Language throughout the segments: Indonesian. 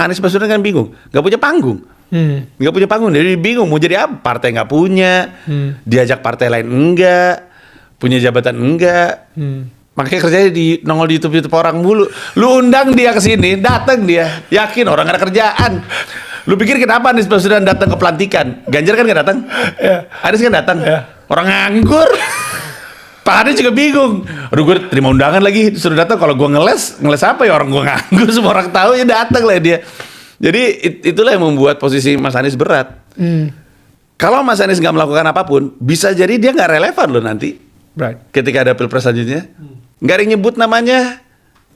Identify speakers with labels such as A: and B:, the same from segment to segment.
A: Anies Baswedan kan bingung, nggak punya panggung. Nggak punya panggung, jadi bingung mau jadi apa. Partai nggak punya, diajak partai lain enggak, punya jabatan enggak. Makanya kerjanya di nongol di YouTube orang mulu. Lu undang dia ke sini, datang dia, yakin orang nggak ada kerjaan. Lu pikir kenapa Anies Baswedan datang ke pelantikan? Ganjar kan nggak datang, Anies kan datang, orang nganggur. Pak Anies juga bingung. Aduh, gue terima undangan lagi, suruh datang. Kalau gue ngeles apa ya, orang gue nganggur, semua orang tahu ya datang lah dia. Jadi itulah yang membuat posisi Mas Anies berat. Kalau Mas Anies nggak melakukan apapun, bisa jadi dia nggak relevan loh nanti. Ketika ada pilpres selanjutnya, nggak ada yang nyebut namanya,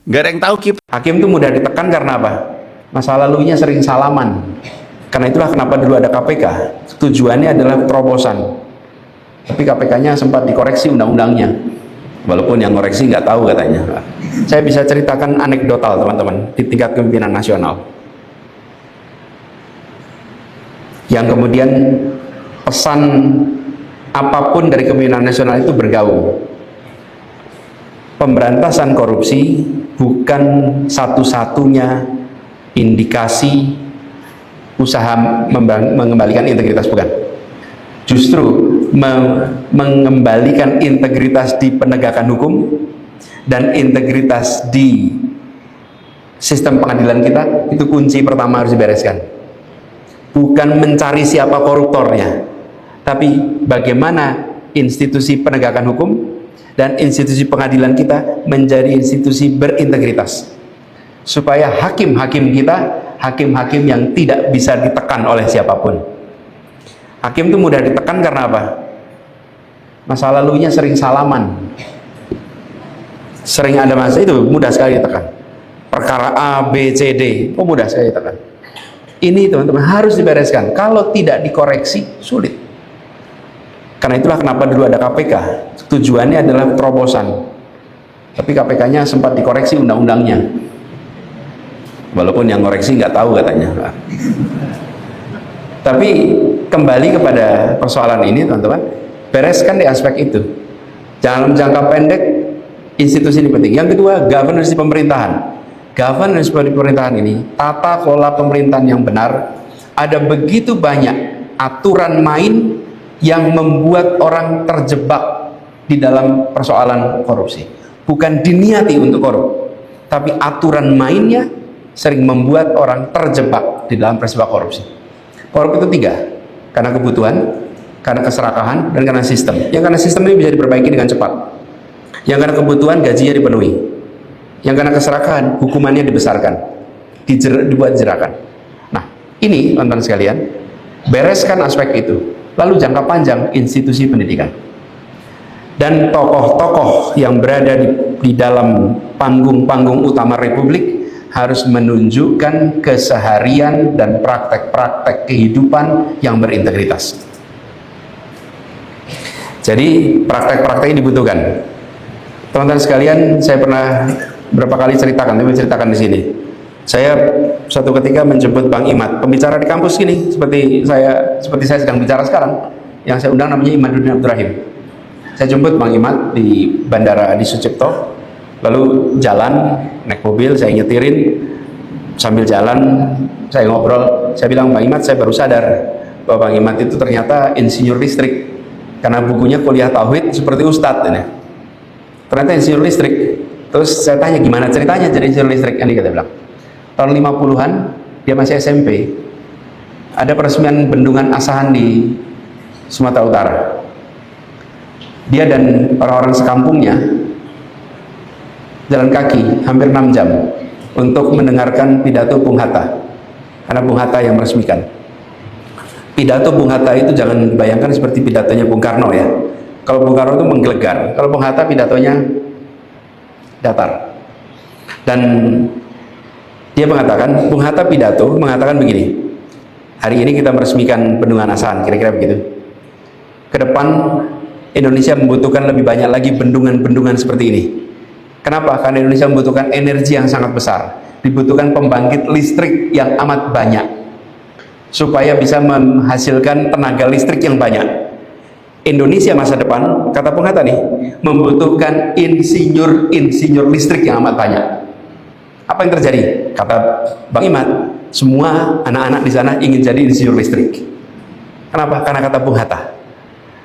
A: nggak ada yang tahu Kip.
B: Hakim tuh mudah ditekan karena apa? Masa lalunya sering salaman. Karena itulah kenapa dulu ada KPK. Tujuannya adalah terobosan. Tapi KPK-nya sempat dikoreksi undang-undangnya. Walaupun yang koreksi nggak tahu katanya. Saya bisa ceritakan anekdotal teman-teman di tingkat kepemimpinan nasional. Yang kemudian pesan apapun dari kepemimpinan nasional itu bergaung. Pemberantasan korupsi bukan satu-satunya indikasi usaha mengembalikan integritas, bukan. Justru mengembalikan integritas di penegakan hukum dan integritas di sistem pengadilan kita, itu kunci pertama harus dibereskan. Bukan mencari siapa koruptornya, tapi bagaimana institusi penegakan hukum dan institusi pengadilan kita menjadi institusi berintegritas, supaya hakim-hakim kita hakim-hakim yang tidak bisa ditekan oleh siapapun. Hakim itu mudah ditekan karena apa? Masa lalunya sering salaman, sering ada masa itu mudah sekali ditekan. Perkara A, B, C, D, mudah sekali ditekan. Ini teman-teman harus dibereskan. Kalau tidak dikoreksi, sulit. Karena itulah kenapa dulu ada KPK. Tujuannya adalah terobosan. Tapi KPK-nya sempat dikoreksi undang-undangnya. Walaupun yang koreksi nggak tahu katanya. Tapi kembali kepada persoalan ini teman-teman, bereskan di aspek itu. Dalam jangka pendek, institusi ini penting. Yang kedua, governance di pemerintahan. Governance di pemerintahan ini, tata kelola pemerintahan yang benar. Ada begitu banyak aturan main yang membuat orang terjebak di dalam persoalan korupsi. Bukan diniati untuk korup, tapi aturan mainnya sering membuat orang terjebak di dalam peristiwa korupsi. Korup itu tiga, karena kebutuhan, karena keserakahan, dan karena sistem. Yang karena sistem ini bisa diperbaiki dengan cepat. Yang karena kebutuhan, gajinya dipenuhi. Yang karena keserakahan, hukumannya dibesarkan, dibuat jerakan. Nah, ini teman-teman sekalian, bereskan aspek itu. Lalu jangka panjang, institusi pendidikan. Dan tokoh-tokoh yang berada di dalam panggung-panggung utama Republik harus menunjukkan keseharian dan praktek-praktek kehidupan yang berintegritas. Jadi praktek-praktek ini dibutuhkan. Teman-teman sekalian, saya pernah berapa kali ceritakan di sini. Saya suatu ketika menjemput Bang Imad, pembicara di kampus gini, seperti saya sedang bicara sekarang. Yang saya undang namanya Imaduddin Abdurrahim. Saya jemput Bang Imad di Bandara Adi Sucipto. Lalu jalan, naik mobil, saya nyetirin. Sambil jalan, saya ngobrol. Saya bilang, Bang Imad, saya baru sadar bahwa Bang Imad itu ternyata insinyur listrik. Karena bukunya Kuliah Tauhid seperti Ustadz ini. Ternyata insinyur listrik. Terus saya tanya, gimana ceritanya jadi insinyur listrik? Ini kata bilang, tahun 50-an, dia masih SMP. Ada peresmian bendungan Asahan di Sumatera Utara. Dia dan orang-orang sekampungnya jalan kaki hampir 6 jam untuk mendengarkan pidato Bung Hatta, karena Bung Hatta yang meresmikan. Pidato Bung Hatta itu jangan bayangkan seperti pidatonya Bung Karno ya. Kalau Bung Karno itu menggelegar, kalau Bung Hatta pidatonya datar. Dan dia mengatakan, Bung Hatta pidato mengatakan begini, hari ini kita meresmikan bendungan Asahan, kira-kira begitu. Ke depan Indonesia membutuhkan lebih banyak lagi bendungan-bendungan seperti ini. Kenapa? Karena Indonesia membutuhkan energi yang sangat besar, dibutuhkan pembangkit listrik yang amat banyak, supaya bisa menghasilkan tenaga listrik yang banyak. Indonesia masa depan, kata Bung Hatta nih, membutuhkan insinyur listrik yang amat banyak. Apa yang terjadi? Kata Bang Imad, Semua anak-anak di sana ingin jadi insinyur listrik. Kenapa? Karena kata Bung Hatta.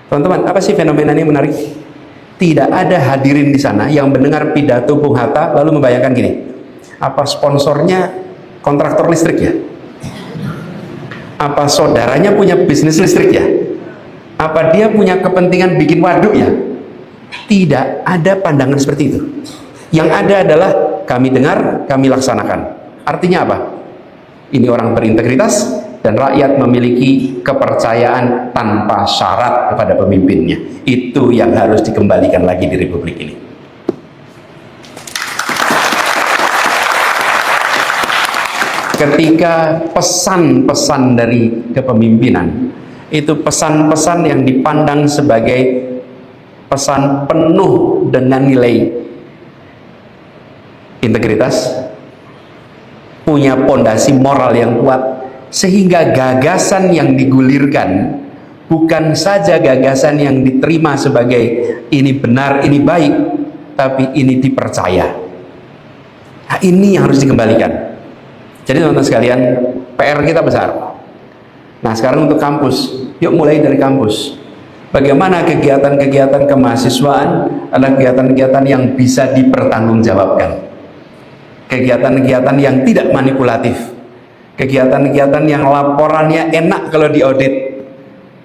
B: Teman-teman, apa sih fenomena ini menarik? Tidak ada hadirin di sana yang mendengar pidato Bung Hatta lalu membayangkan gini, apa sponsornya kontraktor listrik ya? Apa saudaranya punya bisnis listrik ya? Apa dia punya kepentingan bikin waduk ya? Tidak ada pandangan seperti itu. Yang ada adalah kami dengar, kami laksanakan. Artinya apa? Ini orang berintegritas dan rakyat memiliki kepercayaan tanpa syarat kepada pemimpinnya. Itu yang harus dikembalikan lagi di Republik ini. Ketika pesan-pesan dari kepemimpinan itu pesan-pesan yang dipandang sebagai pesan penuh dengan nilai integritas, punya pondasi moral yang kuat, sehingga gagasan yang digulirkan bukan saja gagasan yang diterima sebagai ini benar, ini baik, tapi ini dipercaya. Nah, ini yang harus dikembalikan. Jadi teman-teman sekalian, PR kita besar. Nah sekarang untuk kampus, yuk mulai dari kampus. Bagaimana kegiatan-kegiatan kemahasiswaan adalah kegiatan-kegiatan yang bisa dipertanggungjawabkan. Kegiatan-kegiatan yang tidak manipulatif. Kegiatan-kegiatan yang laporannya enak kalau diaudit.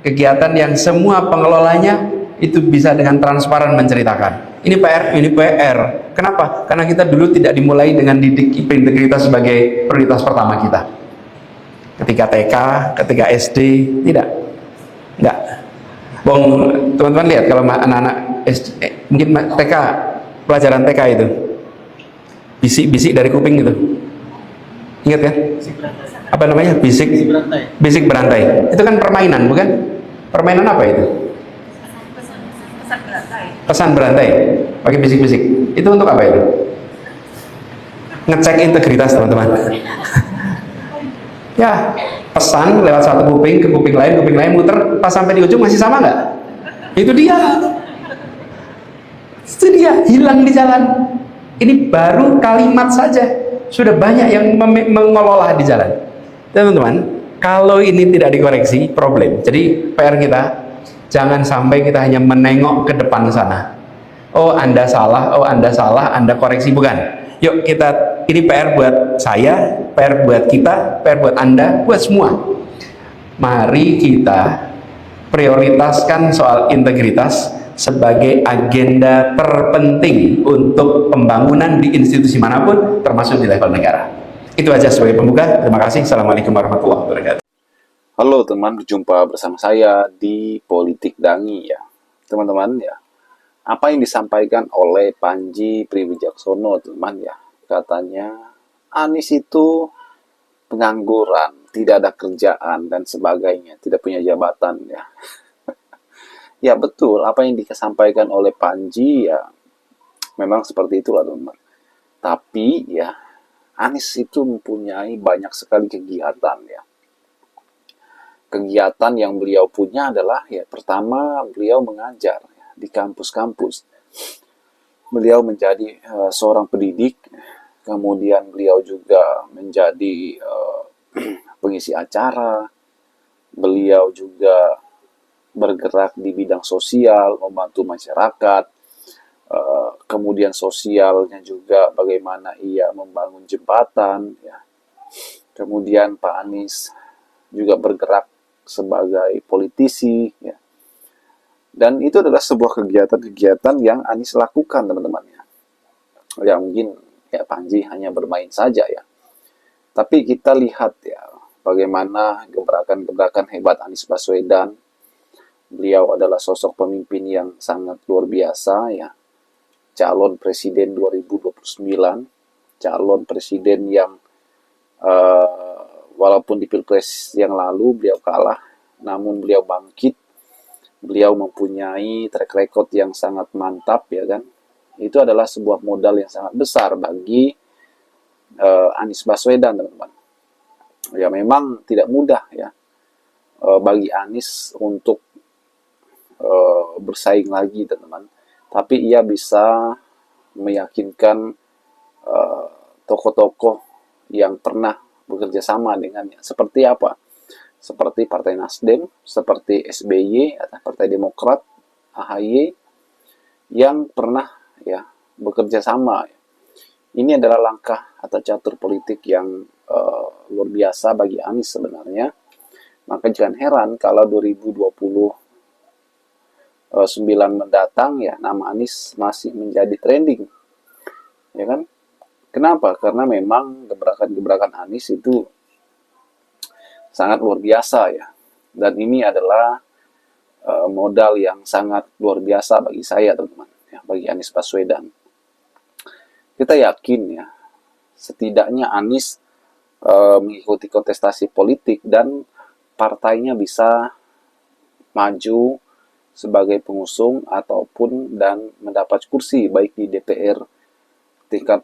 B: Kegiatan yang semua pengelolanya itu bisa dengan transparan menceritakan. Ini PR, ini PR. Kenapa? Karena kita dulu tidak dimulai dengan didik integritas sebagai prioritas pertama kita. Ketika TK, ketika SD, tidak. Enggak. Bong, teman-teman lihat kalau anak-anak mungkin TK, pelajaran TK itu bisik-bisik dari kuping itu, ingat kan? Apa namanya? Bisik berantai. Itu kan permainan, bukan? Permainan apa itu? Pesan berantai. Pakai bisik-bisik. Itu untuk apa itu? Ngecek integritas teman-teman. Ya, pesan lewat satu kuping ke kuping lain muter, pas sampai di ujung masih sama nggak? Itu dia hilang di jalan. Ini baru kalimat saja sudah banyak yang mengelola di jalan. Teman-teman, kalau ini tidak dikoreksi problem. Jadi PR kita jangan sampai kita hanya menengok ke depan sana. Oh Anda salah, Anda koreksi, bukan. Yuk kita, ini PR buat saya, PR buat kita, PR buat Anda, buat semua. Mari kita prioritaskan soal integritas sebagai agenda terpenting untuk pembangunan di institusi manapun, termasuk di level negara. Itu aja sebagai pembuka. Terima kasih. Assalamualaikum warahmatullahi wabarakatuh.
C: Halo teman, berjumpa bersama saya di Politik Dangi ya. Teman-teman ya, apa yang disampaikan oleh Panji Priwijaksono teman ya, katanya Anies itu pengangguran, tidak ada kerjaan dan sebagainya, tidak punya jabatan ya. Ya betul, apa yang disampaikan oleh Panji ya memang seperti itulah teman-teman. Tapi ya Anies itu mempunyai banyak sekali kegiatan ya. Kegiatan yang beliau punya adalah ya pertama beliau mengajar ya, di kampus-kampus. Beliau menjadi seorang pendidik, kemudian beliau juga menjadi pengisi acara. Beliau juga bergerak di bidang sosial, membantu masyarakat. Kemudian sosialnya juga bagaimana ia membangun jembatan ya. Kemudian Pak Anies juga bergerak sebagai politisi ya. Dan itu adalah sebuah kegiatan-kegiatan yang Anies lakukan teman-teman ya. Ya mungkin ya Panji hanya bermain saja ya. Tapi kita lihat ya bagaimana gebrakan-gebrakan hebat Anies Baswedan. Beliau adalah sosok pemimpin yang sangat luar biasa ya. Calon presiden 2029, calon presiden yang walaupun di Pilpres yang lalu beliau kalah, namun beliau bangkit, beliau mempunyai track record yang sangat mantap ya kan. Itu adalah sebuah modal yang sangat besar bagi Anies Baswedan teman-teman. Ya memang tidak mudah ya bagi Anies untuk bersaing lagi teman-teman. Tapi ia bisa meyakinkan tokoh-tokoh yang pernah bekerja sama dengannya. Seperti apa? Seperti Partai Nasdem, seperti SBY atau Partai Demokrat, AHY yang pernah ya bekerja sama. Ini adalah langkah atau catur politik yang luar biasa bagi Anies sebenarnya. Maka jangan heran kalau 2029 mendatang ya nama Anies masih menjadi trending. Ya kan? Kenapa? Karena memang gebrakan-gebrakan Anies itu sangat luar biasa ya. Dan ini adalah modal yang sangat luar biasa bagi saya, teman-teman, ya, bagi Anies Baswedan. Kita yakin ya, setidaknya Anies mengikuti kontestasi politik dan partainya bisa maju sebagai pengusung ataupun dan mendapat kursi baik di DPR tingkat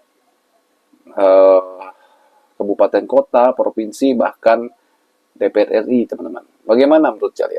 C: kabupaten kota, provinsi, bahkan DPR RI, teman-teman. Bagaimana menurut kalian?